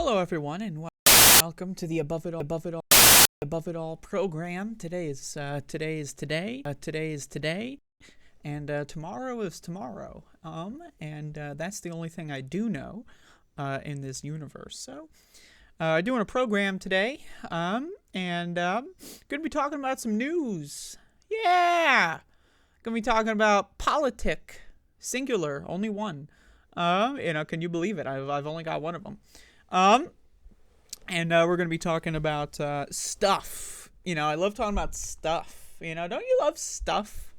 Hello, everyone, and welcome to the Above It All program. Today is today, and tomorrow is tomorrow. And that's the only thing I do know in this universe. So, doing a program today, and gonna be talking about some news. Yeah, gonna be talking about politic, singular, only one. Can you believe it? I've only got one of them. And we're going to be talking about stuff. I love talking about stuff. Don't you love stuff?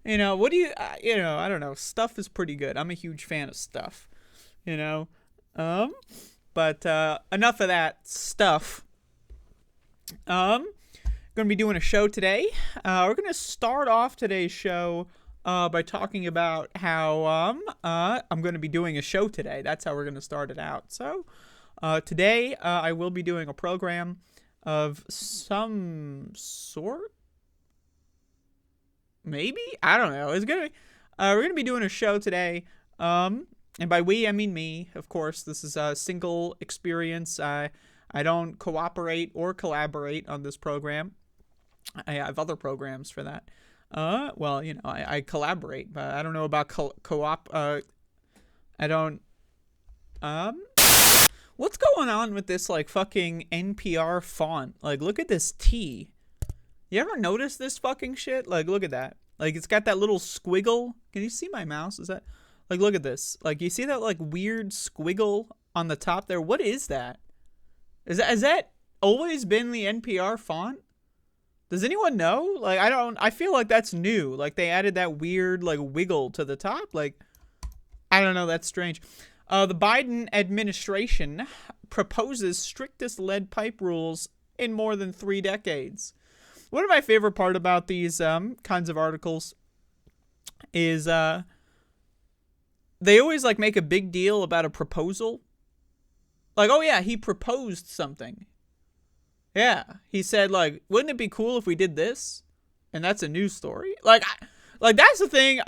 What do you, I don't know. Stuff is pretty good. I'm a huge fan of stuff, But enough of that stuff. Going to be doing a show today. We're going to start off today's show by talking about how I'm going to be doing a show today. That's how we're going to start it out. So today I will be doing a program of some sort. Maybe? I don't know. It's gonna be, we're going to be doing a show today. And by we, I mean me, of course. This is a single experience. I don't cooperate or collaborate on this program. I have other programs for that. I collaborate, but I don't know about co-op. I don't. What's going on with this fucking NPR font? Look at this T. You ever notice this fucking shit? Look at that. It's got that little squiggle. Can you see my mouse? Is that look at this? You see that weird squiggle on the top there? What is that? Has that always been the NPR font? Does anyone know? I feel like that's new. They added that weird, wiggle to the top. I don't know. That's strange. The Biden administration proposes strictest lead pipe rules in more than 3 decades. One of my favorite part about these kinds of articles is they always, make a big deal about a proposal. Oh, yeah, he proposed something. Yeah, he said, wouldn't it be cool if we did this? And that's a news story. That's the thing.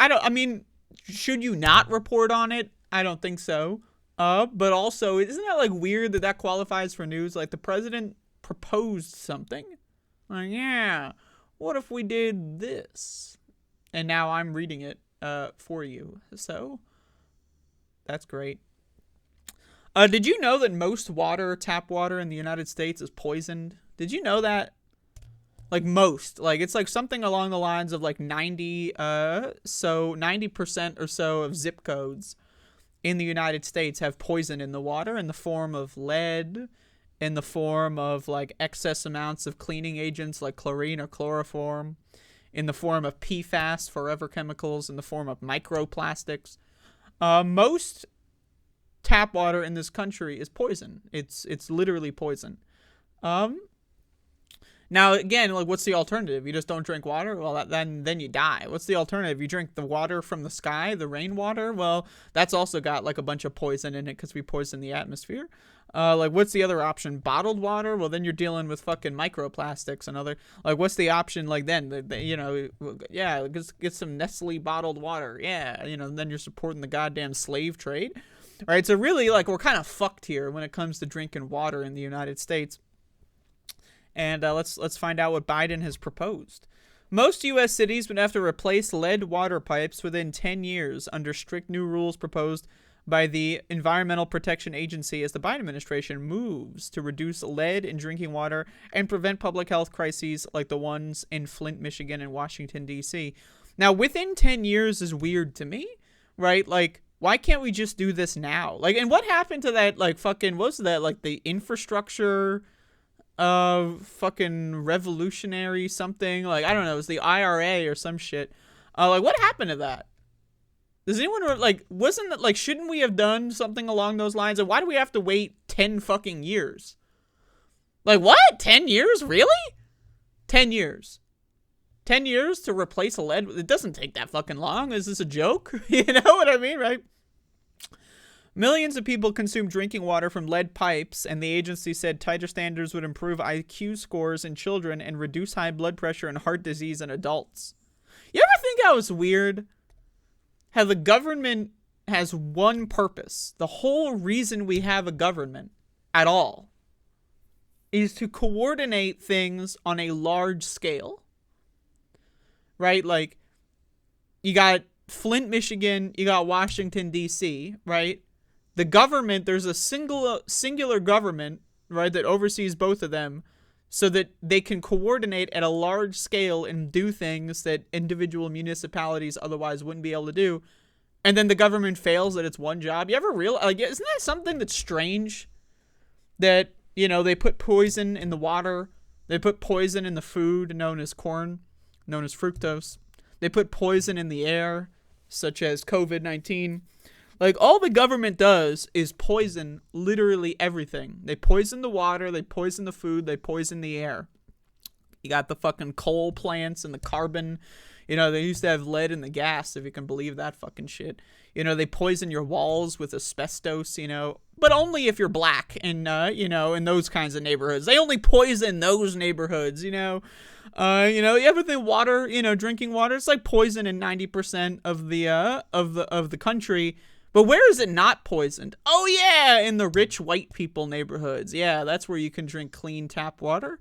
Should you not report on it? I don't think so. But also, isn't that, weird that qualifies for news? The president proposed something. Yeah, what if we did this? And now I'm reading it, for you. So, that's great. Did you know that most tap water in the United States is poisoned? Did you know that? Most. It's something along the lines of 90% or so of zip codes in the United States have poison in the water in the form of lead, in the form of excess amounts of cleaning agents like chlorine or chloroform, in the form of PFAS, forever chemicals, in the form of microplastics. Most tap water in this country is poison. It's literally poison. Now again, what's the alternative? You just don't drink water? Well, then you die. What's the alternative? You drink the water from the sky, the rainwater? Well, that's also got a bunch of poison in it because we poison the atmosphere. What's the other option? Bottled water? Well, then you're dealing with fucking microplastics and other. What's the option? Then yeah, just get some Nestle bottled water. Yeah, then you're supporting the goddamn slave trade. All right, so really, we're kind of fucked here when it comes to drinking water in the United States. And let's find out what Biden has proposed. Most U.S. cities would have to replace lead water pipes within 10 years under strict new rules proposed by the Environmental Protection Agency as the Biden administration moves to reduce lead in drinking water and prevent public health crises like the ones in Flint, Michigan, and Washington, D.C. Now, within 10 years is weird to me, right? Why can't we just do this now? And what happened to that, fucking, what was that, the infrastructure fucking revolutionary something? I don't know, it was the IRA or some shit. What happened to that? Does anyone, wasn't it, shouldn't we have done something along those lines? And why do we have to wait 10 fucking years? What? 10 years? Really? 10 years. 10 years to replace a lead? It doesn't take that fucking long. Is this a joke? You know what I mean, right? Millions of people consume drinking water from lead pipes, and the agency said tighter standards would improve IQ scores in children and reduce high blood pressure and heart disease in adults. You ever think that was weird? How the government has one purpose. The whole reason we have a government at all is to coordinate things on a large scale, right? Like, you got Flint, Michigan, you got Washington, D.C., right? The government, there's a singular government, right, that oversees both of them so that they can coordinate at a large scale and do things that individual municipalities otherwise wouldn't be able to do. And then the government fails at its one job. You ever realize, like, isn't that something that's strange? That, you know, they put poison in the water. They put poison in the food known as corn, known as fructose. They put poison in the air, such as COVID-19. Like, all the government does is poison literally everything. They poison the water, they poison the food, they poison the air. You got the fucking coal plants and the carbon. You know, they used to have lead in the gas, if you can believe that fucking shit. You know, they poison your walls with asbestos, you know, but only if you're black and, you know, in those kinds of neighborhoods. They only poison those neighborhoods, you know. You know, you ever think water, you know, drinking water, it's like poison in 90% of the country. But where is it not poisoned? Oh, yeah, in the rich white people neighborhoods. Yeah, that's where you can drink clean tap water.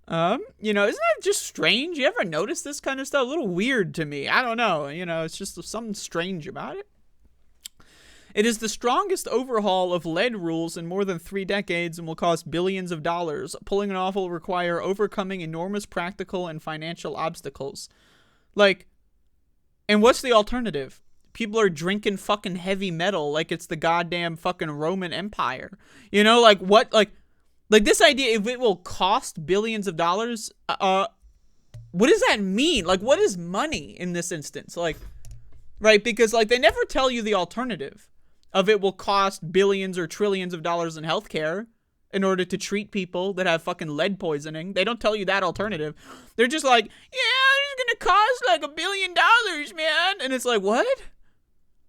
You know, isn't that just strange? You ever notice this kind of stuff? A little weird to me. I don't know. You know, it's just something strange about it. It is the strongest overhaul of lead rules in more than 3 decades and will cost billions of dollars. Pulling it off will require overcoming enormous practical and financial obstacles. Like, and what's the alternative? People are drinking fucking heavy metal like it's the goddamn fucking Roman Empire. You know, like what, like this idea, if it will cost billions of dollars, what does that mean? Like, what is money in this instance? Like, right? Because, like, they never tell you the alternative of it will cost billions or trillions of dollars in healthcare in order to treat people that have fucking lead poisoning. They don't tell you that alternative. They're just like, yeah, it's gonna cost like $1 billion, man. And it's like, what?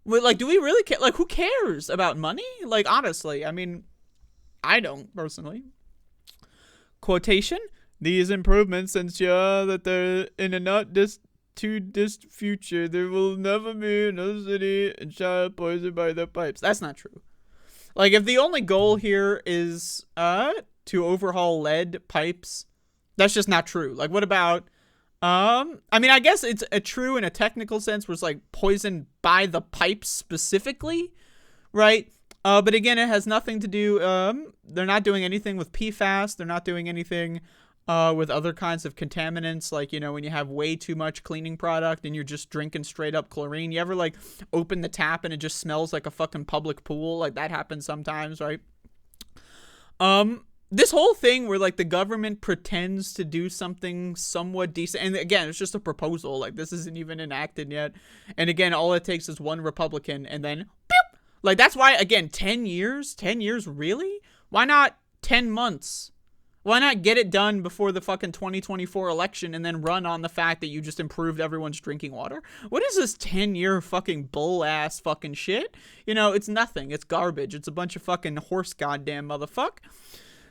Like, do we really care? Like, who cares about money? Like, honestly, I mean, I don't, personally. Quotation: these improvements ensure that they're in a not too distant future, there will never be another city and child poisoned by the pipes. That's not true. Like, if the only goal here is to overhaul lead pipes, that's just not true. Like, what about I mean, I guess it's a true in a technical sense where it's like poisoned by the pipes specifically, right? But again, it has nothing to do, they're not doing anything with PFAS. They're not doing anything with other kinds of contaminants, like, you know, when you have way too much cleaning product and you're just drinking straight up chlorine. You ever, like, open the tap and it just smells like a fucking public pool? Like, that happens sometimes, right? This whole thing where, like, the government pretends to do something somewhat decent, and again, it's just a proposal. Like, this isn't even enacted yet. And again, all it takes is one Republican, and then, boop! Like, that's why, again, 10 years? 10 years, really? Why not 10 months? Why not get it done before the fucking 2024 election and then run on the fact that you just improved everyone's drinking water? What is this 10-year fucking bull-ass fucking shit? You know, it's nothing. It's garbage. It's a bunch of fucking horse goddamn motherfuck.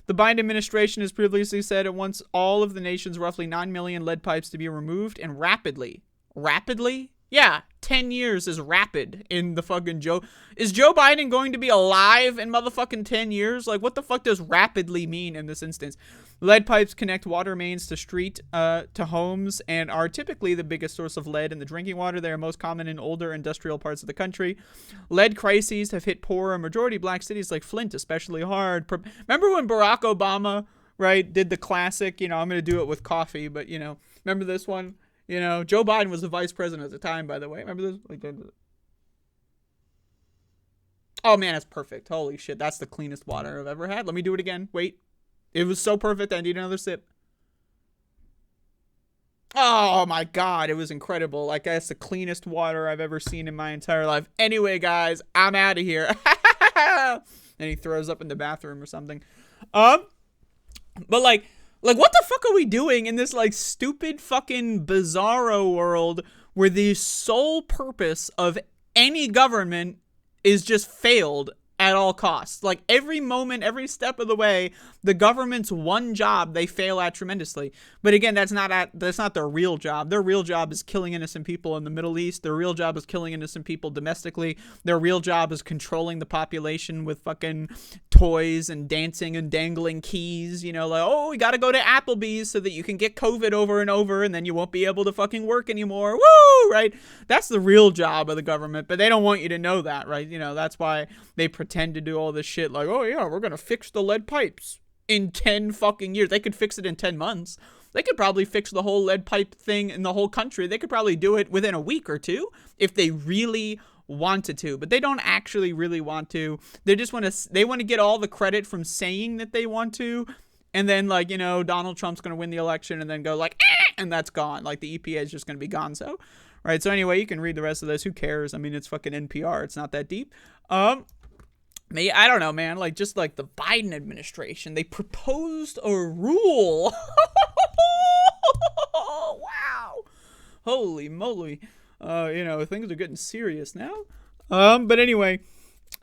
The Biden administration has previously said it wants all of the nation's roughly 9 million lead pipes to be removed, and rapidly. Rapidly? Yeah, 10 years is rapid in the fucking Joe. Is Joe Biden going to be alive in motherfucking 10 years? Like, what the fuck does rapidly mean in this instance? Lead pipes connect water mains to homes and are typically the biggest source of lead in the drinking water. They are most common in older industrial parts of the country. Lead crises have hit poor and majority black cities like Flint especially hard. Remember when Barack Obama, right, did the classic, you know, I'm going to do it with coffee, but, you know, remember this one? You know, Joe Biden was the vice president at the time, by the way. Remember this? Like, oh, man, that's perfect. Holy shit, that's the cleanest water I've ever had. Let me do it again. Wait. It was so perfect, I need another sip. Oh, my God, it was incredible. Like, that's the cleanest water I've ever seen in my entire life. Anyway, guys, I'm out of here. And he throws up in the bathroom or something. But, like, what the fuck are we doing in this, like, stupid fucking bizarro world where the sole purpose of any government is just failed at all costs. Like every moment, every step of the way, the government's one job they fail at tremendously. But again, that's not their real job. Their real job is killing innocent people in the Middle East. Their real job is killing innocent people domestically. Their real job is controlling the population with fucking toys and dancing and dangling keys. You know, like, oh, we gotta go to Applebee's so that you can get COVID over and over, and then you won't be able to fucking work anymore. Woo! Right? That's the real job of the government, but they don't want you to know that, right? You know, that's why they pretend to do all this shit like, oh yeah, we're gonna fix the lead pipes in 10 fucking years. They could fix it in 10 months. They could probably fix the whole lead pipe thing in the whole country. They could probably do it within a week or two if they really wanted to, but they don't actually really want to. They just want to get all the credit from saying that they want to, and then, like, you know, Donald Trump's gonna win the election and then go like, and that's gone. Like the EPA is just gonna be gone. So right, so anyway, you can read the rest of this. Who cares? I mean, it's fucking NPR. It's not that deep. Me, I don't know, man. Like, just like the Biden administration, they proposed a rule. Wow. Holy moly. You know, things are getting serious now. But anyway,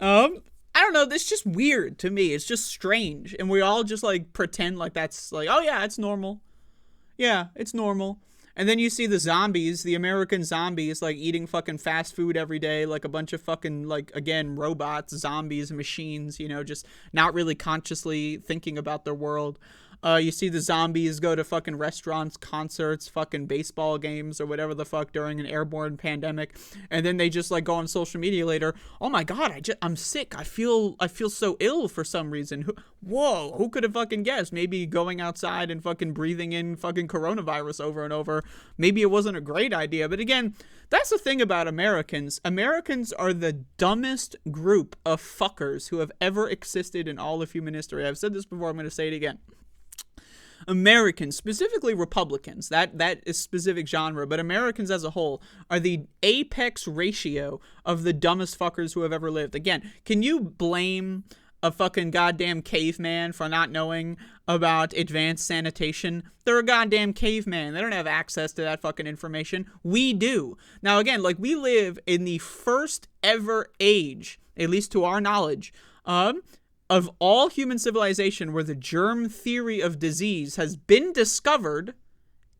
I don't know. This is just weird to me. It's just strange. And we all just like pretend like that's like, oh yeah, it's normal. Yeah, it's normal. And then you see the zombies, the American zombies, like eating fucking fast food every day, like a bunch of fucking, like, again, robots, zombies, machines, you know, just not really consciously thinking about their world. You see the zombies go to fucking restaurants, concerts, fucking baseball games, or whatever the fuck during an airborne pandemic, and then they just like go on social media later. Oh my god, I'm sick. I feel so ill for some reason. Whoa, who could have fucking guessed? Maybe going outside and fucking breathing in fucking coronavirus over and over. Maybe it wasn't a great idea. But again, that's the thing about Americans. Americans are the dumbest group of fuckers who have ever existed in all of human history. I've said this before. I'm going to say it again. Americans, specifically Republicans, that is specific genre, but Americans as a whole are the apex ratio of the dumbest fuckers who have ever lived. Again, can you blame a fucking goddamn caveman for not knowing about advanced sanitation? They're a goddamn caveman. They don't have access to that fucking information. We do. Now, again, like, we live in the first ever age, at least to our knowledge, of all human civilization where the germ theory of disease has been discovered,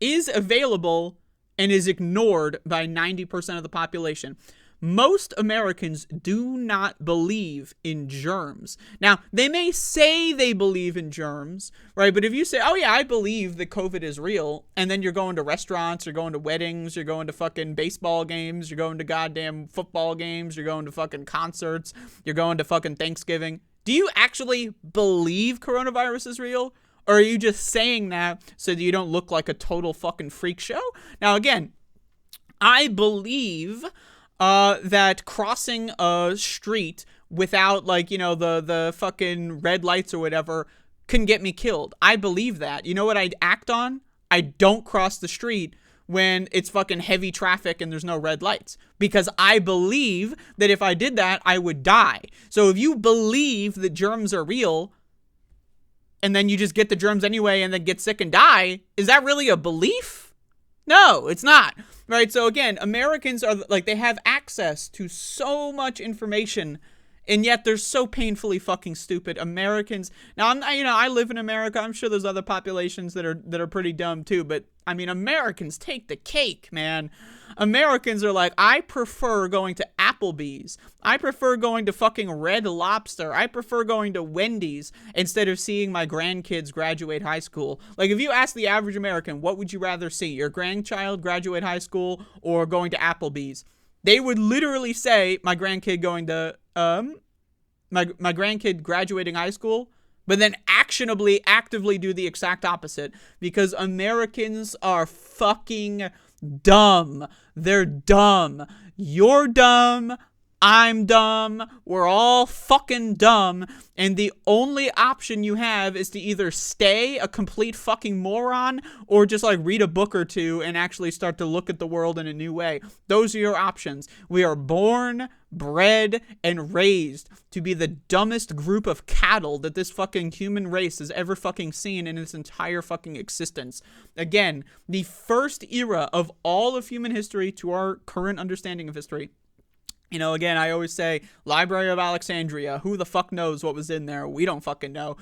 is available, and is ignored by 90% of the population. Most Americans do not believe in germs. Now, they may say they believe in germs, right? But if you say, oh yeah, I believe that COVID is real, and then you're going to restaurants, you're going to weddings, you're going to fucking baseball games, you're going to goddamn football games, you're going to fucking concerts, you're going to fucking Thanksgiving, do you actually believe coronavirus is real? Or are you just saying that so that you don't look like a total fucking freak show? Now, again, I believe that crossing a street without, like, you know, the fucking red lights or whatever can get me killed. I believe that. You know what I'd act on? I don't cross the street when it's fucking heavy traffic and there's no red lights, because I believe that if I did that, I would die. So if you believe that germs are real and then you just get the germs anyway and then get sick and die, is that really a belief? No, it's not. Right? So again, Americans are like, they have access to so much information, and yet they're so painfully fucking stupid. Americans. Now, I live in America. I'm sure there's other populations that are pretty dumb too, but I mean, Americans take the cake, man. Americans are like, I prefer going to Applebee's. I prefer going to fucking Red Lobster. I prefer going to Wendy's instead of seeing my grandkids graduate high school. Like, if you ask the average American, what would you rather see? Your grandchild graduate high school or going to Applebee's? They would literally say, my grandkid going to, my grandkid graduating high school, but then actively do the exact opposite, because Americans are fucking dumb. They're dumb. You're dumb. I'm dumb. We're all fucking dumb. And the only option you have is to either stay a complete fucking moron or just like read a book or two and actually start to look at the world in a new way. Those are your options. We are born, bred, and raised to be the dumbest group of cattle that this fucking human race has ever fucking seen in its entire fucking existence. Again, the first era of all of human history to our current understanding of history You know, again, I always say Library of Alexandria. Who the fuck knows what was in there? We don't fucking know.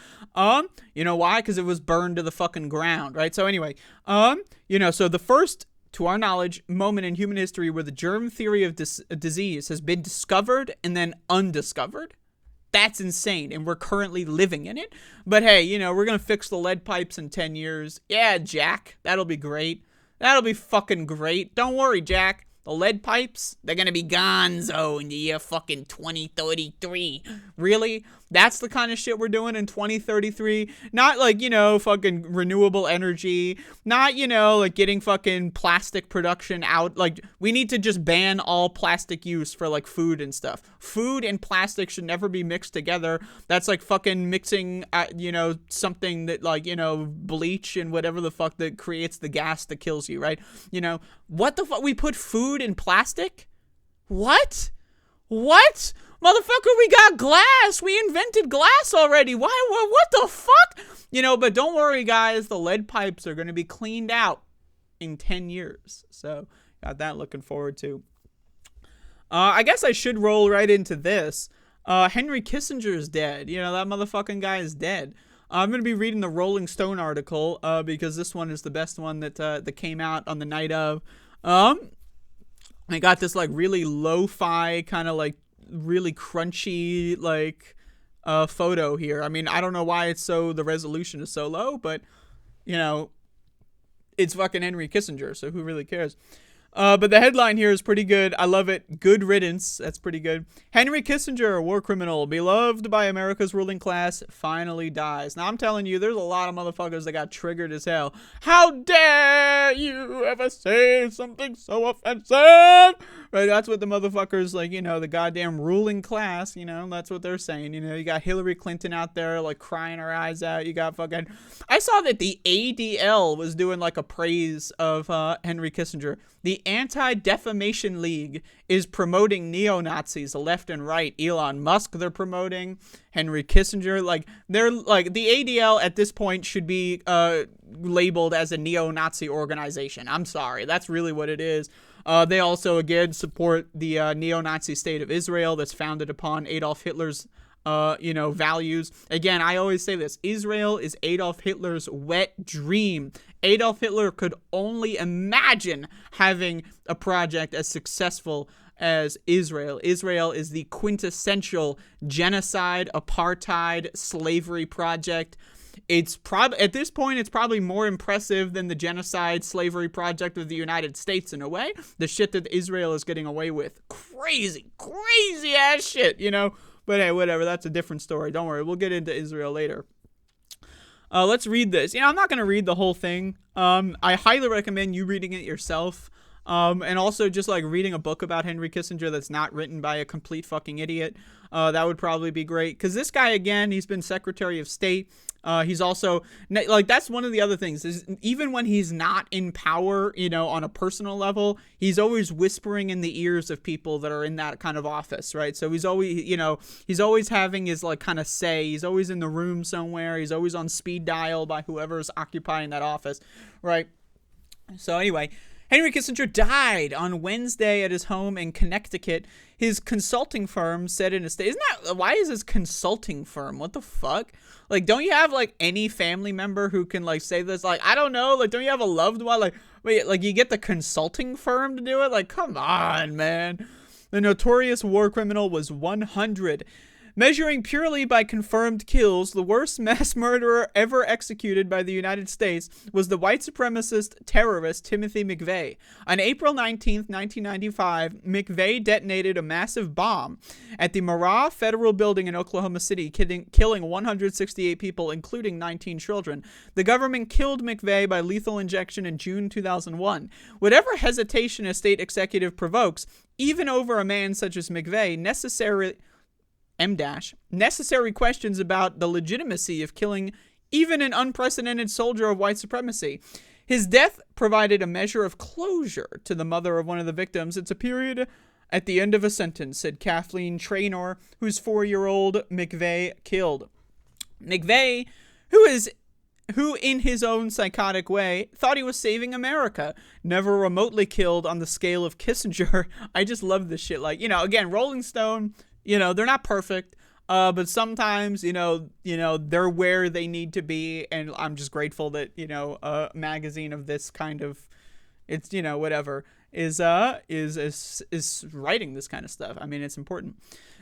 You know why? Because it was burned to the fucking ground, right? So anyway, so the first, to our knowledge, moment in human history where the germ theory of disease has been discovered and then undiscovered. That's insane, and we're currently living in it. But hey, we're gonna fix the lead pipes in 10 years. Yeah, Jack, that'll be great. That'll be fucking great. Don't worry, Jack. The lead pipes, they're gonna be gonzo in the year fucking 2033. Really? That's the kind of shit we're doing in 2033? Not like, fucking renewable energy. Not, like getting fucking plastic production out. Like, we need to just ban all plastic use for like food and stuff. Food and plastic should never be mixed together. That's like fucking mixing, something that like, bleach and whatever the fuck that creates the gas that kills you, right? What the fuck? We put food in plastic? What? What? Motherfucker, we got glass. We invented glass already. Why? What the fuck? But don't worry, guys. The lead pipes are going to be cleaned out in 10 years. So, got that looking forward to. I guess I should roll right into this. Henry Kissinger is dead. That motherfucking guy is dead. I'm going to be reading the Rolling Stone article because this one is the best one that came out on the night of. I got this like really lo-fi kind of like really crunchy like photo here. I mean, I don't know why the resolution is so low, but it's fucking Henry Kissinger, so who really cares? But the headline here is pretty good. I love it. Good riddance. That's pretty good. Henry Kissinger, a war criminal, beloved by America's ruling class, finally dies. Now, I'm telling you, there's a lot of motherfuckers that got triggered as hell. How dare you ever say something so offensive? Right? That's what the motherfuckers, like, the goddamn ruling class, that's what they're saying. You got Hillary Clinton out there, like, crying her eyes out. You got fucking... I saw that the ADL was doing, like, a praise of Henry Kissinger. The Anti-Defamation League is promoting neo-Nazis left and right. Elon Musk, they're promoting. Henry Kissinger, like, they're, like, the ADL at this point should be labeled as a neo-Nazi organization. I'm sorry. That's really what it is. They also, again, support the neo-Nazi state of Israel that's founded upon Adolf Hitler's values. Again, I always say this. Israel is Adolf Hitler's wet dream. Adolf Hitler could only imagine having a project as successful as Israel. Israel is the quintessential genocide, apartheid, slavery project. It's at this point, it's probably more impressive than the genocide slavery project of the United States in a way. The shit that Israel is getting away with. Crazy ass shit, But hey, whatever. That's a different story. Don't worry. We'll get into Israel later. Let's read this. I'm not going to read the whole thing. I highly recommend you reading it yourself. And also just like reading a book about Henry Kissinger that's not written by a complete fucking idiot. That would probably be great. Because this guy, again, he's been Secretary of State. He's also, like, that's one of the other things is even when he's not in power, on a personal level, he's always whispering in the ears of people that are in that kind of office, right? So he's always having his, like, kind of say. He's always in the room somewhere. He's always on speed dial by whoever's occupying that office, right? So anyway, Henry Kissinger died on Wednesday at his home in Connecticut. His consulting firm said in a statement, why is his consulting firm? What the fuck? Like, don't you have, like, any family member who can, like, say this? Like, I don't know. Like, don't you have a loved one? Like, wait, like, you get the consulting firm to do it? Like, come on, man. The notorious war criminal was 100. Measuring purely by confirmed kills, the worst mass murderer ever executed by the United States was the white supremacist terrorist Timothy McVeigh. On April 19, 1995, McVeigh detonated a massive bomb at the Murrah Federal Building in Oklahoma City, killing 168 people, including 19 children. The government killed McVeigh by lethal injection in June 2001. Whatever hesitation a state executive provokes, even over a man such as McVeigh, necessary questions about the legitimacy of killing even an unprecedented soldier of white supremacy. His death provided a measure of closure to the mother of one of the victims. It's a period at the end of a sentence, said Kathleen Traynor, whose 4-year-old McVeigh killed. McVeigh, who is who in his own psychotic way thought he was saving America, never remotely killed on the scale of Kissinger. I just love this shit. Like, again, Rolling Stone, they're not perfect, but sometimes, they're where they need to be, and I'm just grateful that, a magazine of this kind of, it's, whatever, is writing this kind of stuff. I mean, it's important.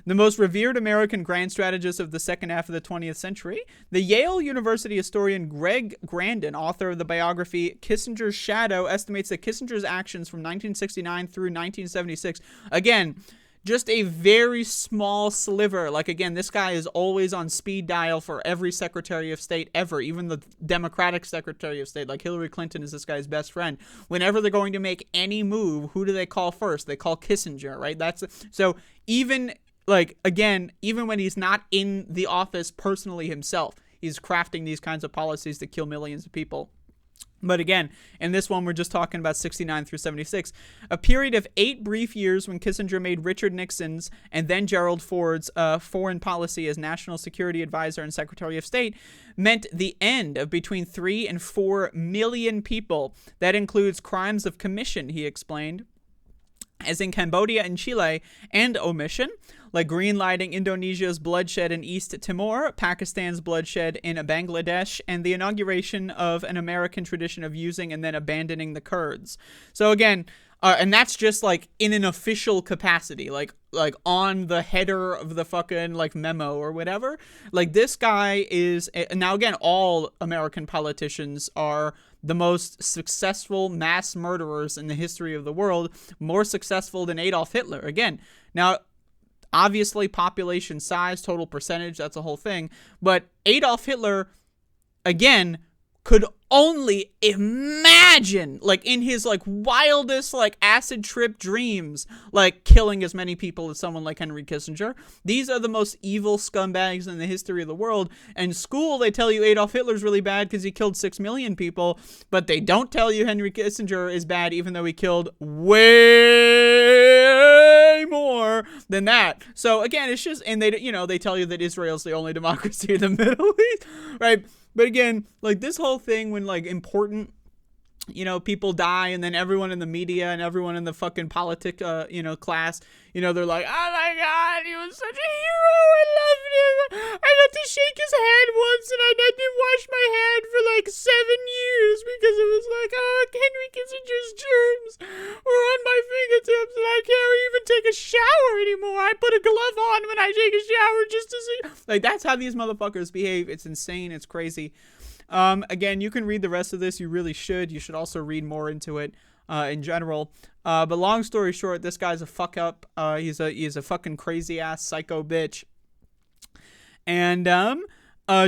The most revered American grand strategist of the second half of the 20th century, the Yale University historian Greg Grandin, author of the biography Kissinger's Shadow, estimates that Kissinger's actions from 1969 through 1976, again, just a very small sliver. Like, again, this guy is always on speed dial for every Secretary of State ever, even the Democratic Secretary of State. Like, Hillary Clinton is this guy's best friend. Whenever they're going to make any move, who do they call first? They call Kissinger, right? So even, like, again, even when he's not in the office personally himself, he's crafting these kinds of policies that kill millions of people. But again, in this one, we're just talking about 69 through 76. A period of 8 brief years when Kissinger made Richard Nixon's and then Gerald Ford's foreign policy as National Security Advisor and Secretary of State meant the end of between 3 and 4 million people. That includes crimes of commission, he explained, as in Cambodia and Chile, and omission, like greenlighting Indonesia's bloodshed in East Timor, Pakistan's bloodshed in Bangladesh, and the inauguration of an American tradition of using and then abandoning the Kurds. So again, and that's just like in an official capacity, like on the header of the fucking like memo or whatever. Like, this guy is, now again, all American politicians are the most successful mass murderers in the history of the world, more successful than Adolf Hitler. Again, now, obviously, population size, total percentage, that's a whole thing. But Adolf Hitler, again, could only imagine, like, in his, like, wildest, like, acid trip dreams, like, killing as many people as someone like Henry Kissinger. These are the most evil scumbags in the history of the world. And in school, they tell you Adolf Hitler's really bad because he killed 6 million people, but they don't tell you Henry Kissinger is bad even though he killed way more than that. So, again, it's just, and they tell you that Israel's the only democracy in the Middle East, right? But again, like, this whole thing when, like, important, people die, and then everyone in the media and everyone in the fucking class, they're like, oh my God, he was such a hero, I loved him, I got to shake his hand once, and I had to wash my hand for, like, 7 years, because it was like, oh, Henry Kissinger's germs were on my fingertips, and I can't even take a shower anymore. I put a glove on when I take a shower just to see. Like, that's how these motherfuckers behave. It's insane. It's crazy. Again, you can read the rest of this. You really should. You should also read more into it in general. But long story short, this guy's a fuck up. He's a fucking crazy ass psycho bitch. And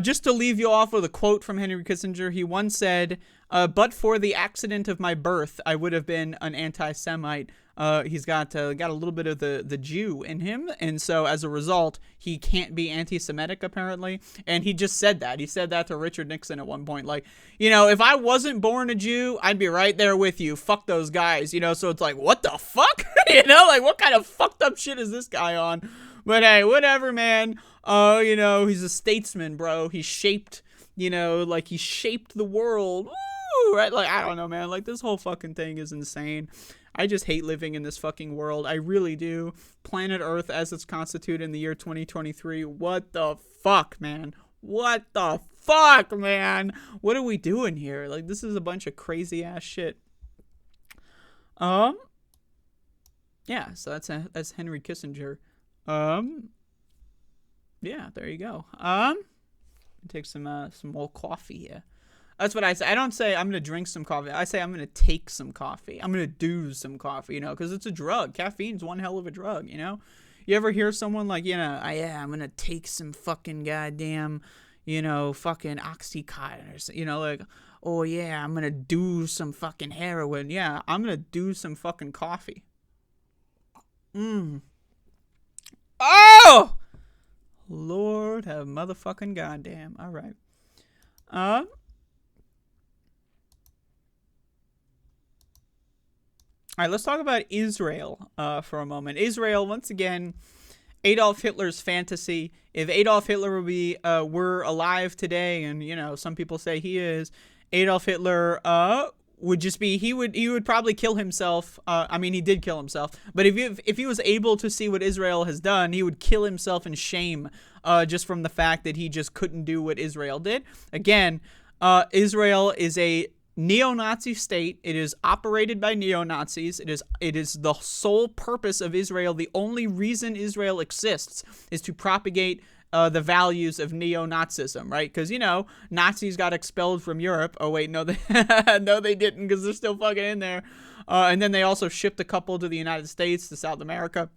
just to leave you off with a quote from Henry Kissinger, he once said, "But for the accident of my birth, I would have been an anti-Semite." He's got a little bit of the Jew in him, and so as a result, he can't be anti-Semitic apparently. And he just said that. He said that to Richard Nixon at one point, like, if I wasn't born a Jew, I'd be right there with you. Fuck those guys, So it's like, what the fuck, Like, what kind of fucked up shit is this guy on? But hey, whatever, man. He's a statesman, bro. He shaped, he shaped the world. Woo! Right? Like, I don't know, man. Like, this whole fucking thing is insane. I just hate living in this fucking world. I really do. Planet Earth as it's constituted in the year 2023. What the fuck, man? What the fuck, man? What are we doing here? Like, this is a bunch of crazy ass shit. Yeah, so that's Henry Kissinger. Yeah, there you go. Take some more coffee here. That's what I say. I don't say I'm going to drink some coffee. I say I'm going to take some coffee. I'm going to do some coffee, because it's a drug. Caffeine's one hell of a drug, You ever hear someone like, I'm going to take some fucking goddamn, fucking Oxycontin or something, like, oh yeah, I'm going to do some fucking heroin. Yeah, I'm going to do some fucking coffee. Oh! Lord have motherfucking goddamn. All right. All right, let's talk about Israel for a moment. Israel, once again, Adolf Hitler's fantasy. If Adolf Hitler were alive today, and some people say he is, Adolf Hitler would just be he would probably kill himself. I mean, he did kill himself, but if he was able to see what Israel has done, he would kill himself in shame, just from the fact that he just couldn't do what Israel did. Again, Israel is a neo-Nazi state. It is operated by neo-Nazis. It is the sole purpose of Israel. The only reason Israel exists is to propagate the values of neo-Nazism, right? Because, Nazis got expelled from Europe. Oh, wait, no, no, they didn't, because they're still fucking in there. And then they also shipped a couple to the United States, to South America.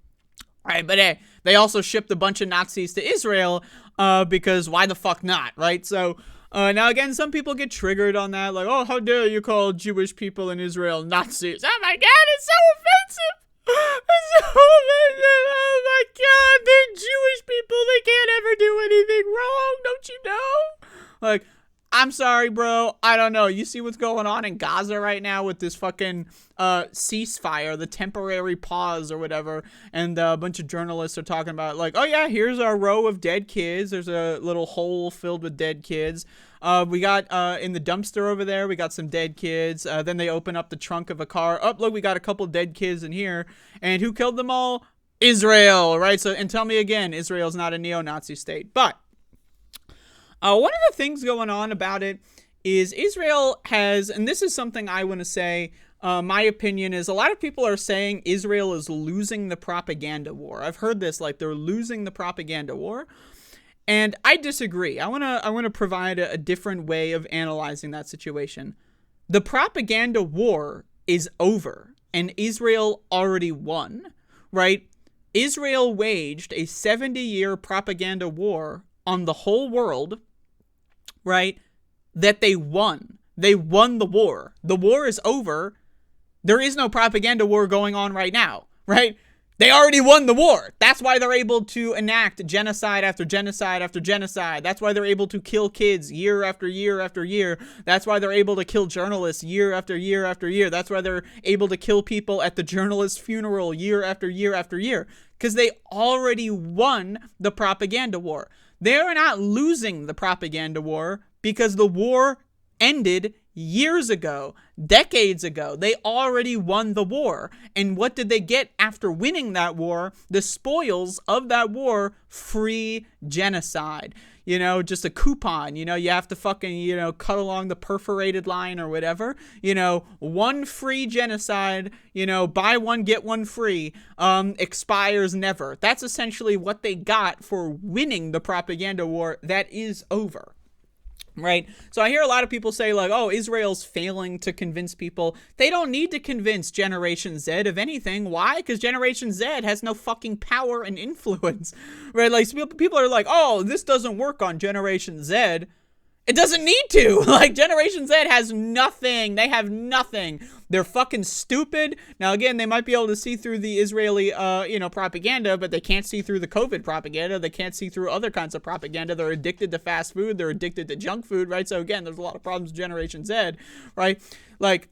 All right, but hey, they also shipped a bunch of Nazis to Israel, because why the fuck not, right? So, now again, some people get triggered on that, like, oh, how dare you call Jewish people in Israel Nazis? Oh my God, it's so offensive! It's so offensive! Oh my God, they're Jewish people, they can't ever do anything wrong, don't you know? Like, I'm sorry, bro. I don't know. You see what's going on in Gaza right now with this fucking ceasefire, the temporary pause or whatever, and a bunch of journalists are talking about, like, oh yeah, here's our row of dead kids. There's a little hole filled with dead kids. We got in the dumpster over there, we got some dead kids. Then they open up the trunk of a car. Oh, look, we got a couple dead kids in here. And who killed them all? Israel, right? So, and tell me again, Israel's not a neo-Nazi state. But one of the things going on about it is Israel has, and this is something I want to say, my opinion is a lot of people are saying Israel is losing the propaganda war. I've heard this, like they're losing the propaganda war. And I disagree. I want to provide a different way of analyzing that situation. The propaganda war is over, and Israel already won, right? Israel waged a 70-year propaganda war on the whole world, right, that they won. They won the war. The war is over. There is no propaganda war going on right now, right? They already won the war. That's why they're able to enact genocide after genocide after genocide. That's why they're able to kill kids year after year after year. That's why they're able to kill journalists year after year after year. That's why they're able to kill people at the journalist's funeral year after year after year. Because they already won the propaganda war. They're not losing the propaganda war because the war ended years ago, decades ago. They already won the war. And what did they get after winning that war? The spoils of that war: free genocide. Just a coupon. You have to fucking, cut along the perforated line or whatever. One free genocide, buy one, get one free, expires never. That's essentially what they got for winning the propaganda war that is over. Right? So I hear a lot of people say, like, oh, Israel's failing to convince people. They don't need to convince Generation Z of anything. Why? Because Generation Z has no fucking power and influence. Right? Like, people are like, oh, this doesn't work on Generation Z. It doesn't need to. Like, Generation Z has nothing. They have nothing. They're fucking stupid. Now, again, they might be able to see through the Israeli, propaganda, but they can't see through the COVID propaganda. They can't see through other kinds of propaganda. They're addicted to fast food. They're addicted to junk food, right? So, again, there's a lot of problems with Generation Z, right? Like,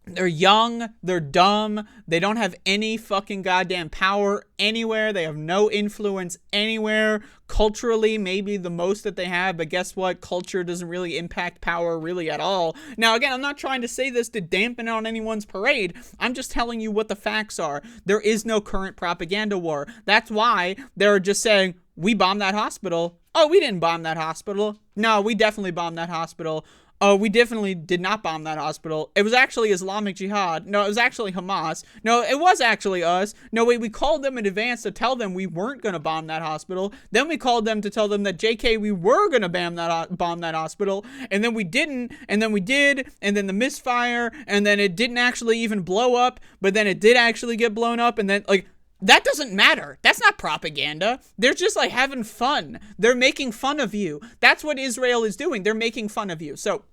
they're young, they're dumb, they don't have any fucking goddamn power anywhere, they have no influence anywhere. Culturally, maybe the most that they have, but guess what? Culture doesn't really impact power really at all. Now, again, I'm not trying to say this to dampen on anyone's parade. I'm just telling you what the facts are. There is no current propaganda war. That's why they're just saying, we bombed that hospital. Oh, we didn't bomb that hospital. No, we definitely bombed that hospital. Oh, we definitely did not bomb that hospital. It was actually Islamic Jihad. No, it was actually Hamas. No, it was actually us. No, wait, we called them in advance to tell them we weren't going to bomb that hospital. Then we called them to tell them that, JK, we were going to bomb that hospital. And then we didn't. And then we did. And then the misfire. And then it didn't actually even blow up. But then it did actually get blown up. And then, like, that doesn't matter. That's not propaganda. They're just, like, having fun. They're making fun of you. That's what Israel is doing. They're making fun of you. So,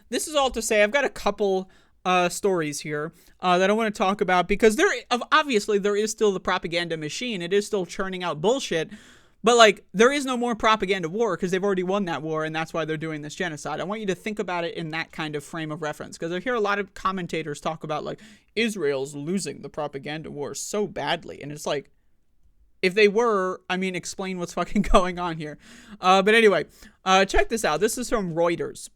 this is all to say, I've got a couple stories here that I want to talk about, because obviously there is still the propaganda machine. It is still churning out bullshit, but, like, there is no more propaganda war because they've already won that war, and that's why they're doing this genocide. I want you to think about it in that kind of frame of reference, because I hear a lot of commentators talk about, like, Israel's losing the propaganda war so badly, and it's like, If they were, I mean, explain what's fucking going on here. But anyway, check this out. This is from Reuters.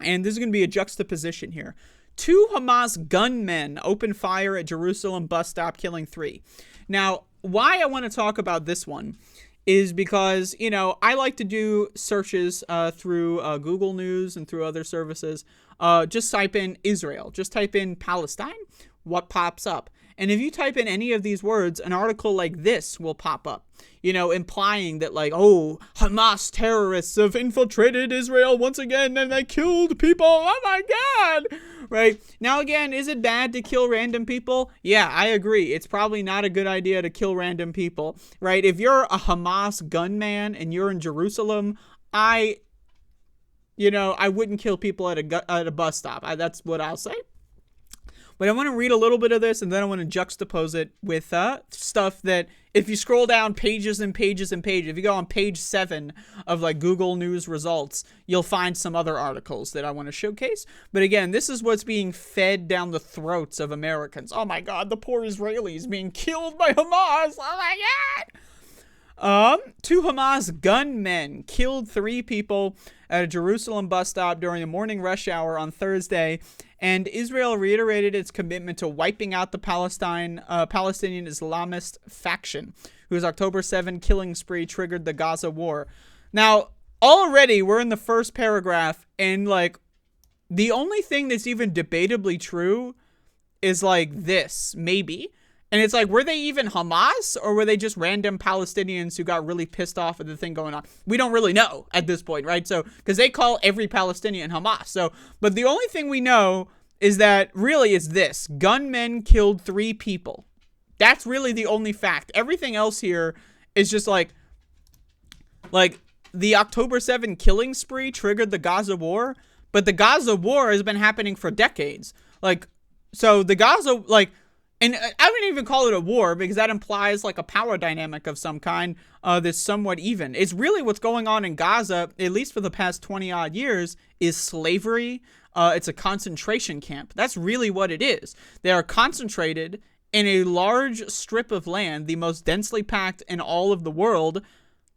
And this is going to be a juxtaposition here. 2 Hamas gunmen open fire at Jerusalem bus stop, killing 3. Now, why I want to talk about this one is because, you know, I like to do searches through Google News and through other services. Just type in Israel. Just type in Palestine. What pops up? And if you type in any of these words, an article like this will pop up, you know, implying that like, oh, Hamas terrorists have infiltrated Israel once again and they killed people. Oh my God. Right. Now, again, is it bad to kill random people? Yeah, I agree. It's probably not a good idea to kill random people. Right. If you're a Hamas gunman and you're in Jerusalem, I wouldn't kill people at a bus stop. That's what I'll say. But I want to read a little bit of this, and then I want to juxtapose it with stuff that, if you scroll down pages and pages and pages, if you go on page 7 of like Google News results, you'll find some other articles that I want to showcase. But again, this is what's being fed down the throats of Americans. Oh my God, the poor Israelis being killed by Hamas. Oh my God. 2 Hamas gunmen killed 3 people at a Jerusalem bus stop during the morning rush hour on Thursday, and Israel reiterated its commitment to wiping out the Palestinian Islamist faction, whose October 7 killing spree triggered the Gaza war. Now, already we're in the first paragraph, and like the only thing that's even debatably true is like this, maybe. And it's like, were they even Hamas, or were they just random Palestinians who got really pissed off at the thing going on? We don't really know at this point, right? So, because they call every Palestinian Hamas. So, but the only thing we know is that really is this: gunmen killed 3 people. That's really the only fact. Everything else here is just like the October 7 killing spree triggered the Gaza war, but the Gaza war has been happening for decades. Like, so the Gaza, like, and I wouldn't even call it a war, because that implies like a power dynamic of some kind that's somewhat even. It's really what's going on in Gaza, at least for the past 20 odd years, is slavery. It's a concentration camp. That's really what it is. They are concentrated in a large strip of land, the most densely packed in all of the world.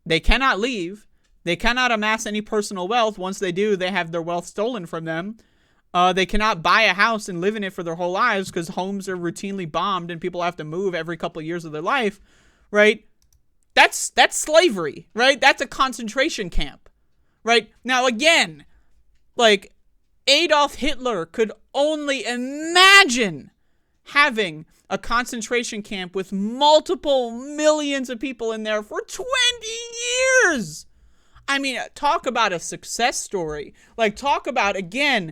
They cannot leave. They cannot amass any personal wealth. Once they do, they have their wealth stolen from them. They cannot buy a house and live in it for their whole lives, because homes are routinely bombed and people have to move every couple of years of their life, right? That's slavery, right? That's a concentration camp, right? Now, again, like, Adolf Hitler could only imagine having a concentration camp with multiple millions of people in there for 20 years. I mean, talk about a success story. Like, talk about, again,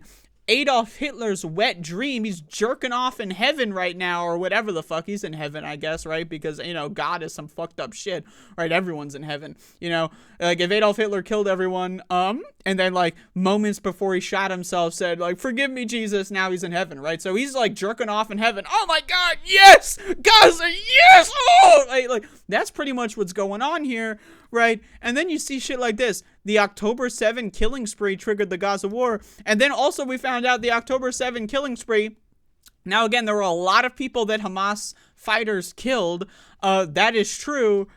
Adolf Hitler's wet dream. He's jerking off in heaven right now, or whatever the fuck. He's in heaven, I guess, right? Because, you know, God is some fucked up shit, right? Everyone's in heaven, you know? Like, if Adolf Hitler killed everyone, and then, like, moments before he shot himself said, like, forgive me, Jesus, now he's in heaven, right? So he's, like, jerking off in heaven. Oh, my God, yes! Gaza, yes! Oh! Like, that's pretty much what's going on here, right? And then you see shit like this. The October 7 killing spree triggered the Gaza war. And then also we found out the October 7 killing spree. Now, again, there were a lot of people that Hamas fighters killed. That is true.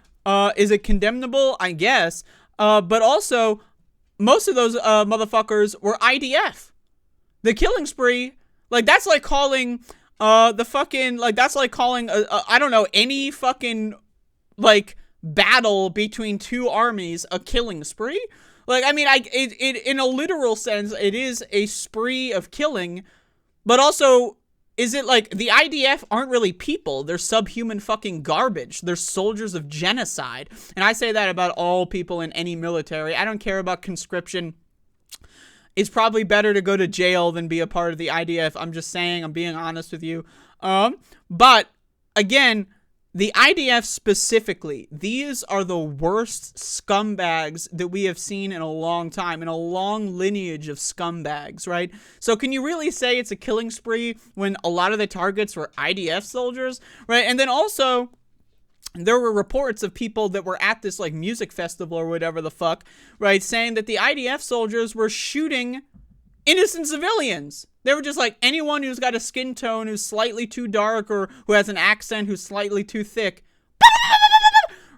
Is it condemnable? I guess. But also, most of those motherfuckers were IDF. The killing spree, like, that's like calling that's like calling, I don't know, any fucking, like, battle between 2 armies a killing spree. Like, I mean, it in a literal sense, it is a spree of killing, but also, is it like the IDF aren't really people? They're subhuman fucking garbage. They're soldiers of genocide. And I say that about all people in any military. I don't care about conscription. It's probably better to go to jail than be a part of the IDF. I'm just saying, I'm being honest with you. But again, the IDF specifically, these are the worst scumbags that we have seen in a long time, in a long lineage of scumbags, right? So can you really say it's a killing spree when a lot of the targets were IDF soldiers, right? And then also, there were reports of people that were at this, like, music festival or whatever the fuck, right, saying that the IDF soldiers were shooting innocent civilians. They were just like, anyone who's got a skin tone who's slightly too dark or who has an accent who's slightly too thick,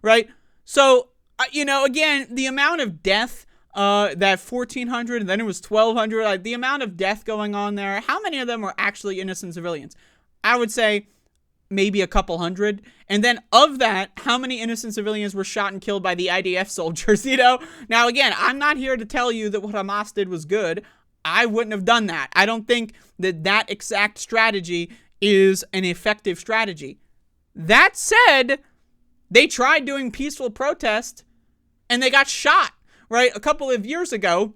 right? So, again, the amount of death, that 1,400, and then it was 1,200, like, the amount of death going on there, how many of them were actually innocent civilians? I would say maybe a couple hundred. And then of that, how many innocent civilians were shot and killed by the IDF soldiers, Now, again, I'm not here to tell you that what Hamas did was good. I wouldn't have done that. I don't think that exact strategy is an effective strategy. That said, they tried doing peaceful protest and they got shot, right? A couple of years ago,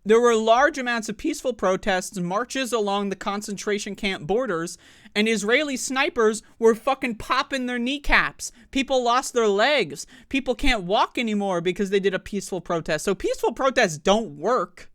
there were large amounts of peaceful protests, marches along the concentration camp borders, and Israeli snipers were fucking popping their kneecaps. People lost their legs. People can't walk anymore because they did a peaceful protest. So peaceful protests don't work.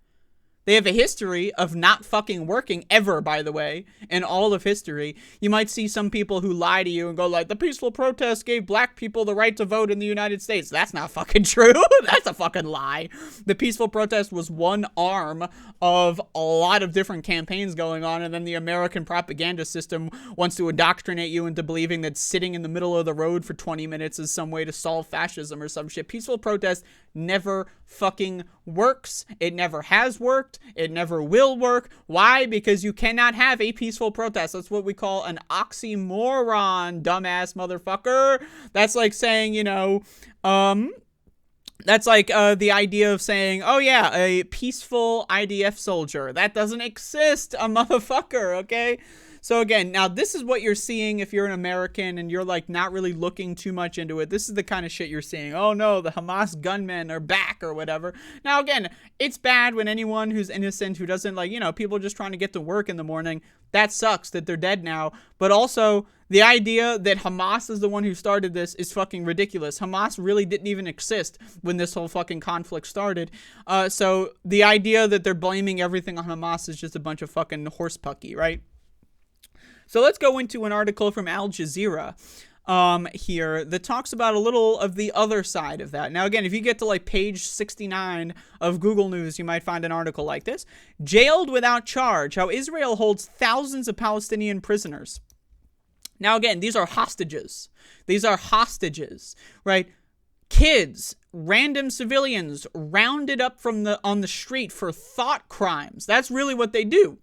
They have a history of not fucking working ever, by the way, in all of history. You might see some people who lie to you and go like, the peaceful protest gave black people the right to vote in the United States. That's not fucking true. That's a fucking lie. The peaceful protest was one arm of a lot of different campaigns going on, and then the American propaganda system wants to indoctrinate you into believing that sitting in the middle of the road for 20 minutes is some way to solve fascism or some shit. Peaceful protest never fucking works. It never has worked. It never will work. Why? Because you cannot have a peaceful protest. That's what we call an oxymoron, dumbass motherfucker. That's like saying, that's like the idea of saying, oh yeah, a peaceful IDF soldier. That doesn't exist, a motherfucker, okay? So again, now this is what you're seeing if you're an American and you're like not really looking too much into it. This is the kind of shit you're seeing. Oh no, the Hamas gunmen are back or whatever. Now again, it's bad when anyone who's innocent, who doesn't people just trying to get to work in the morning, that sucks that they're dead now. But also, the idea that Hamas is the one who started this is fucking ridiculous. Hamas really didn't even exist when this whole fucking conflict started. So the idea that they're blaming everything on Hamas is just a bunch of fucking horsepucky, right? So let's go into an article from Al Jazeera here that talks about a little of the other side of that. Now, again, if you get to like page 69 of Google News, you might find an article like this. Jailed without charge, how Israel holds thousands of Palestinian prisoners. Now, again, these are hostages. These are hostages, right? Kids, random civilians rounded up on the street for thought crimes. That's really what they do.